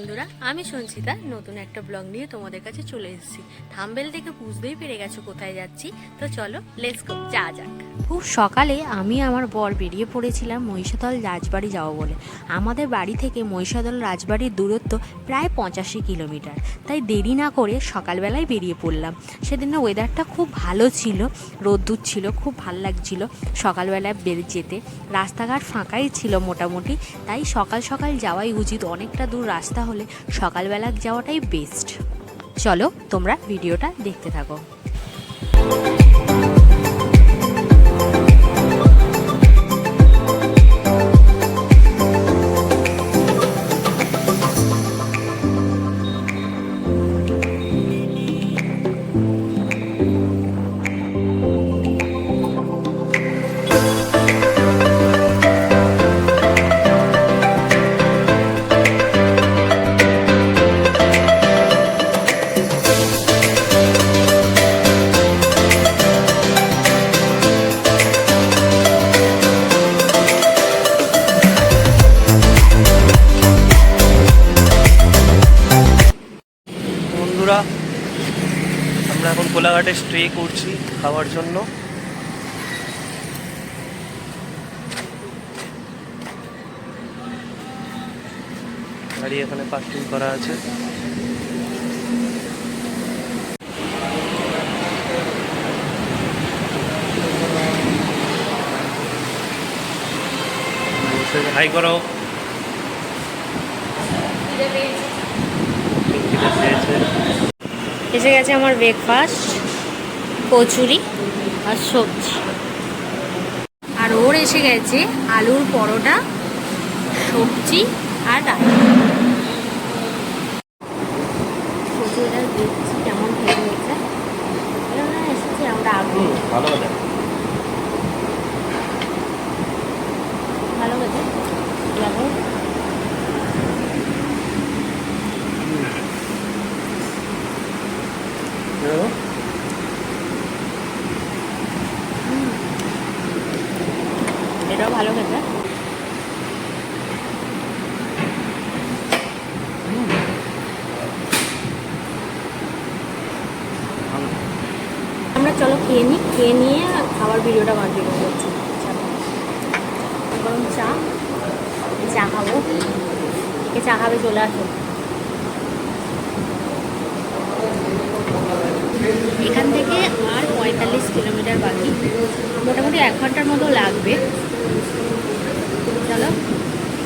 বন্ধুরা, আমি সঞ্চিতা নতুন একটা ব্লগ নিয়ে তোমাদের কাছে চলে এসেছি। থাম্বনেল দেখে বুঝতেই পেরে গেছো কোথায় যাচ্ছি। তো চলো লেটস গো, যা যাক। খুব সকালে আমি আমার বর বেরিয়ে পড়েছিলাম মহিষাদল রাজবাড়ি যাবো বলে। আমাদের বাড়ি থেকে মহিষাদল রাজবাড়ির দূরত্ব প্রায় 85 কিলোমিটার। তাই দেরি না করে সকালবেলায় বেরিয়ে পড়লাম। সেদিনের ওয়েদারটা খুব ভালো ছিল, রোদ্দুর ছিল, খুব ভালো লাগছিল সকালবেলায় বেরিয়ে যেতে। রাস্তাঘাট ফাঁকাই ছিল মোটামুটি, তাই সকাল সকাল যাওয়াই উচিত। অনেকটা দূর রাস্তা হলে সকালবেলা যাওয়াটাই বেস্ট। চলো তোমরা ভিডিওটা দেখতে থাকো। বন্ধুরা, আমরা এখন কোলাঘাটে স্টে করছি খাওয়ার জন্য। গাড়ি এখানে পার্কিং করা আছে। হাই করো। এসে গেছে আমার ব্রেকফাস্ট, কচুরি আর সবজি। আর ওর এসে গেছে আলুর পরোটা, সবজি আর ডাল। কচুরিটা দেখছি কেমন খেতে হয়েছে। এসেছি আমরা আগে ভালো হবে, ভালো হয়েছে। দেখো এটাও ভালো খেতে। আমরা চলো খেয়ে নিই, খেয়ে নিয়ে খাবার ভিডিওটা কন্টিনিউ করছি। গরম চা, চা খাবো। কে চা খাবে চলে আসো। এখান থেকে আর 45 কিলোমিটার বাকি, মোটামুটি 1 ঘন্টার মতো লাগবে। চলো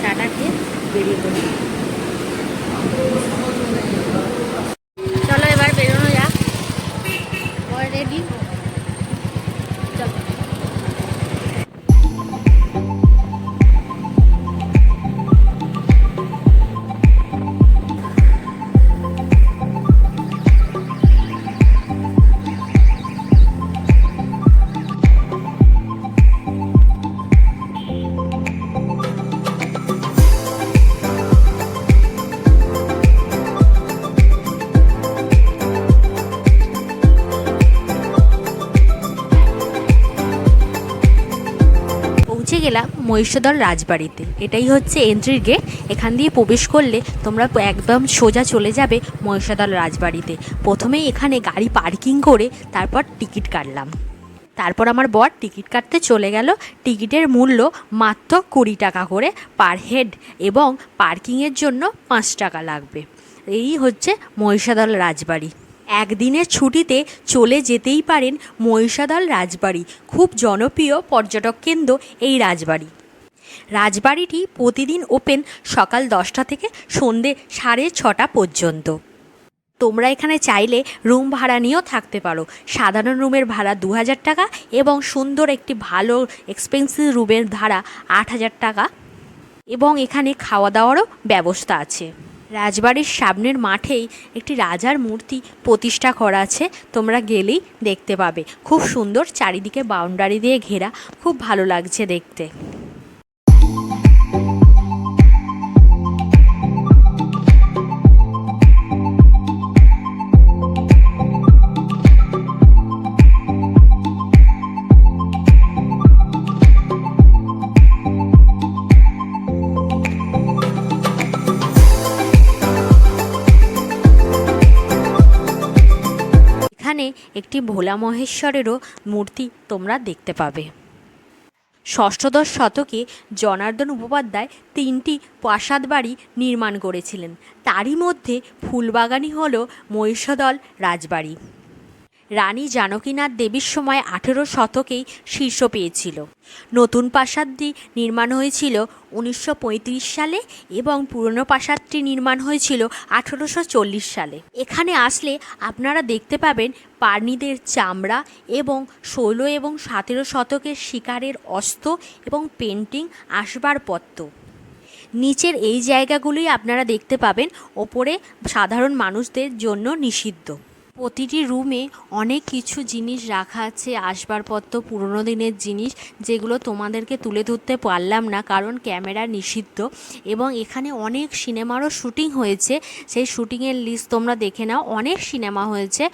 চাটা খেয়ে বেরিয়ে পড়ি। চলো এবার বেরোনো যাক। রেডি, চলো। পৌঁছে গেলাম মহিষাদল রাজবাড়িতে। এটাই হচ্ছে এন্ট্রি গেট। এখান দিয়ে প্রবেশ করলে তোমরা একদম সোজা চলে যাবে মহিষাদল রাজবাড়িতে। প্রথমেই এখানে গাড়ি পার্কিং করে তারপর টিকিট কাটলাম। তারপর আমার বর টিকিট কাটতে চলে গেল। টিকিটের মূল্য মাত্র 20 টাকা করে পার হেড, এবং পার্কিংয়ের জন্য 5 টাকা লাগবে। এই হচ্ছে মহিষাদল রাজবাড়ি। একদিনের ছুটিতে চলে যেতেই পারেন মহিষাদল রাজবাড়ি। খুব জনপ্রিয় পর্যটক কেন্দ্র এই রাজবাড়ি। রাজবাড়িটি প্রতিদিন ওপেন সকাল 10টা থেকে সন্ধে 6:30 পর্যন্ত। তোমরা এখানে চাইলে রুম ভাড়া নিয়েও থাকতে পারো। সাধারণ রুমের ভাড়া 2000 টাকা, এবং সুন্দর একটি ভালো এক্সপেন্সিভ রুমের ভাড়া 8000 টাকা, এবং এখানে খাওয়া দাওয়ারও ব্যবস্থা আছে। রাজবাড়ির সামনের মাঠেই একটি রাজার মূর্তি প্রতিষ্ঠা করা আছে, তোমরা গেলেই দেখতে পাবে। খুব সুন্দর, চারিদিকে বাউন্ডারি দিয়ে ঘেরা, খুব ভালো লাগছে দেখতে। একটি ভোলা মহেশ্বরেরও মূর্তি তোমরা দেখতে পাবে। ষষ্ঠদশ শতকে জনার্দন উপাধ্যায় 3টি প্রাসাদ বাড়ি নির্মাণ করেছিলেন। তারই মধ্যে ফুলবাগানই হল মহিষাদল রাজবাড়ি। রানী জানকীনাথ দেবীর সময় 18 শতকেই শীর্ষ পেয়েছিল। নতুন প্রাসাদটি নির্মাণ হয়েছিল 1935 সালে এবং পুরনো প্রাসাদটি নির্মাণ হয়েছিল 1840 সালে। এখানে আসলে আপনারা দেখতে পাবেন পারনিদের চামড়া এবং 16 এবং 17 শতকের শিকারের অস্ত্র এবং পেন্টিং আসবাবপত্র। নিচের এই জায়গাগুলোই আপনারা দেখতে পাবেন, ওপরে সাধারণ মানুষদের জন্য নিষিদ্ধ। প্রতিটি রুমে অনেক কিছু জিনিস রাখা আছে, আসবাবপত্র, পুরনো দিনের জিনিস, যেগুলো তোমাদেরকে তুলে ধরতে পারলাম না কারণ ক্যামেরা নিষিদ্ধ। এবং এখানে অনেক সিনেমারও শুটিং হয়েছে, সেই শুটিংয়ের লিস্ট তোমরা দেখে নাও। অনেক সিনেমা হয়েছে,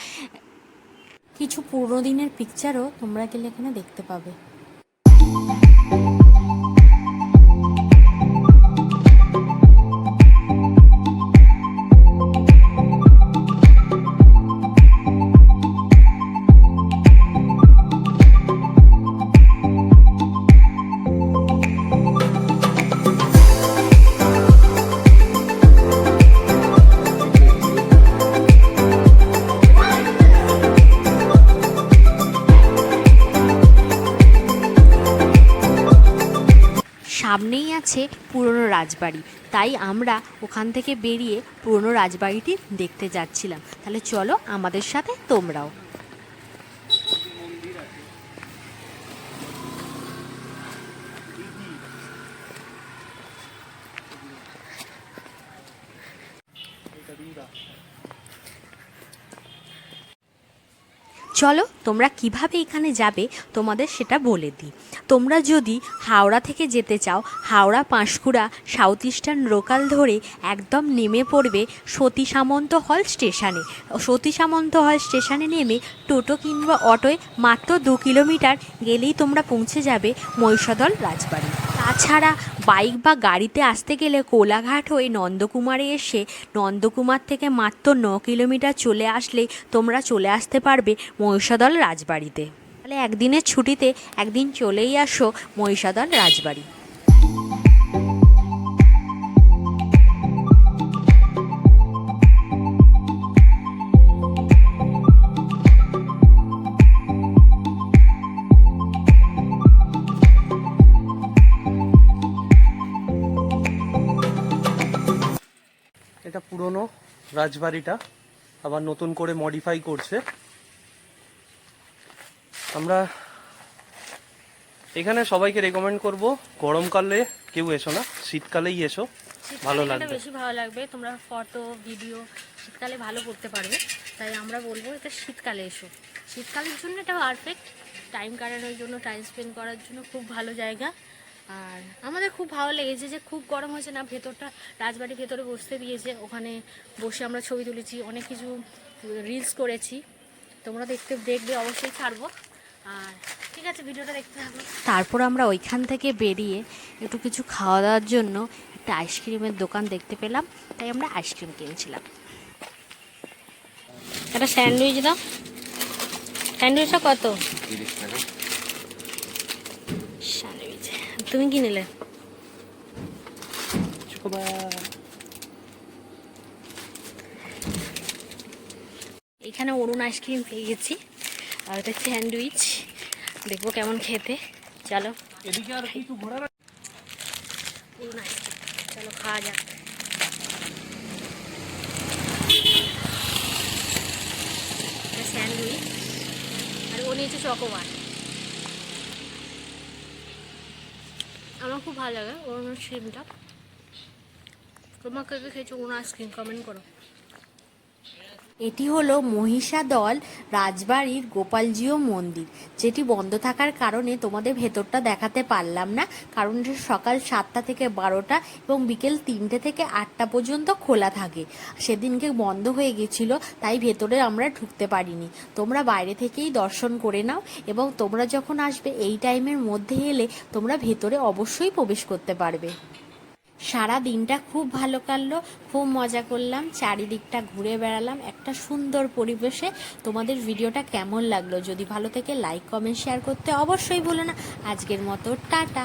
কিছু পুরনো দিনের পিকচারও তোমরা গেলে এখানে দেখতে পাবে। সামনেই আছে পুরনো রাজবাড়ি, তাই আমরা ওখান থেকে বেরিয়ে পুরনো রাজবাড়িটি দেখতে যাচ্ছিলাম। তাহলে চলো আমাদের সাথে তোমরাও। চলো তোমরা কিভাবে এখানে যাবে তোমাদের সেটা বলে দিই। তোমরা যদি হাওড়া থেকে যেতে চাও, Howrah Panskura south eastern local ধরে একদম নেমে পড়বে সতী সামন্ত হল স্টেশনে। সতী সামন্ত হল স্টেশনে নেমে টোটো কিংবা অটোয় মাত্র 2 কিলোমিটার গেলেই তোমরা পৌঁছে যাবে মহিষাদল রাজবাড়ি। তাছাড়া বাইক বা গাড়িতে আসতে গেলে কোলাঘাট হয়ে নন্দকুমারে এসে নন্দকুমার থেকে মাত্র 9 কিলোমিটার চলে আসলেই তোমরা চলে আসতে পারবে মহিষাদল রাজবাড়িতে। তাহলে একদিনের ছুটিতে একদিন চলেই আসো মহিষাদল রাজবাড়ি। এটা পুরনো রাজবাড়িটা আবার নতুন করে মডিফাই করছে। আমরা এখানে সবাইকে রেকমেন্ড করব গরমকালে কেউ এসো না, শীতকালেই এসো, ভালো লাগবে, বেশি ভালো লাগবে। তোমরা ফটো ভিডিও শীতকালে ভালো করতে পারবে, তাই আমরা বলবো এটা শীতকালে এসো। শীতকালের জন্য এটা পারফেক্ট, টাইম কাটানোর জন্য, টাইম স্পেন্ড করার জন্য খুব ভালো জায়গা। আর আমাদের খুব ভালো লেগেছে যে খুব গরম হয়েছে না, ভেতরটা রাজবাড়ির ভেতরে বসতে দিয়েছে, ওখানে বসে আমরা ছবি তুলেছি, অনেক কিছু রিলস করেছি। তোমরা দেখবে অবশ্যই ছাড়বো। আর ঠিক আছে, ভিডিওটা দেখতে থাকো। তারপর আমরা ওইখান থেকে বেরিয়ে একটু কিছু খাওয়া দাওয়ার জন্য একটা আইসক্রিমের দোকান দেখতে পেলাম, তাই আমরা আইসক্রিম কিনেছিলাম। একটা স্যান্ডউইচ দাও। স্যান্ডউইচটা কত? 30 টাকা স্যান্ডউইচ। তুমি কি নিলে? এখানে অরুণ আইসক্রিম পেয়ে গেছি, আর এটা স্যান্ডউইচ, দেখবো কেমন খেতে। চলো অরুণ আইসক্রিম, চলো খাওয়া যাক। স্যান্ডউইচ আর ও নিয়েছে চকোবার। আমার খুব ভালো লাগে অরুণ আইসক্রিমটা। তোমাকে খেয়েছো অরুণ আইসক্রিম? কমেন্ট করো। এটি হলো মহিষাদল রাজবাড়ির গোপালজিউ মন্দির, যেটি বন্ধ থাকার কারণে তোমাদের ভেতরটা দেখাতে পারলাম না, কারণ সকাল 7টা থেকে 12টা এবং বিকেল 3টে থেকে 8টা পর্যন্ত খোলা থাকে। সেদিনকে বন্ধ হয়ে গেছিলো, তাই ভেতরে আমরা ঢুকতে পারিনি। তোমরা বাইরে থেকেই দর্শন করে নাও, এবং তোমরা যখন আসবে এই টাইমের মধ্যে এলে তোমরা ভেতরে অবশ্যই প্রবেশ করতে পারবে। সারা দিনটা খুব ভালো কাটলো, খুব মজা করলাম, চারিদিকটা ঘুরে বেড়ালাম একটা সুন্দর পরিবেশে। তোমাদের ভিডিওটা কেমন লাগলো? যদি ভালো থেকে লাইক কমেন্ট শেয়ার করতে অবশ্যই ভুলো না। আজকের মতো টাটা।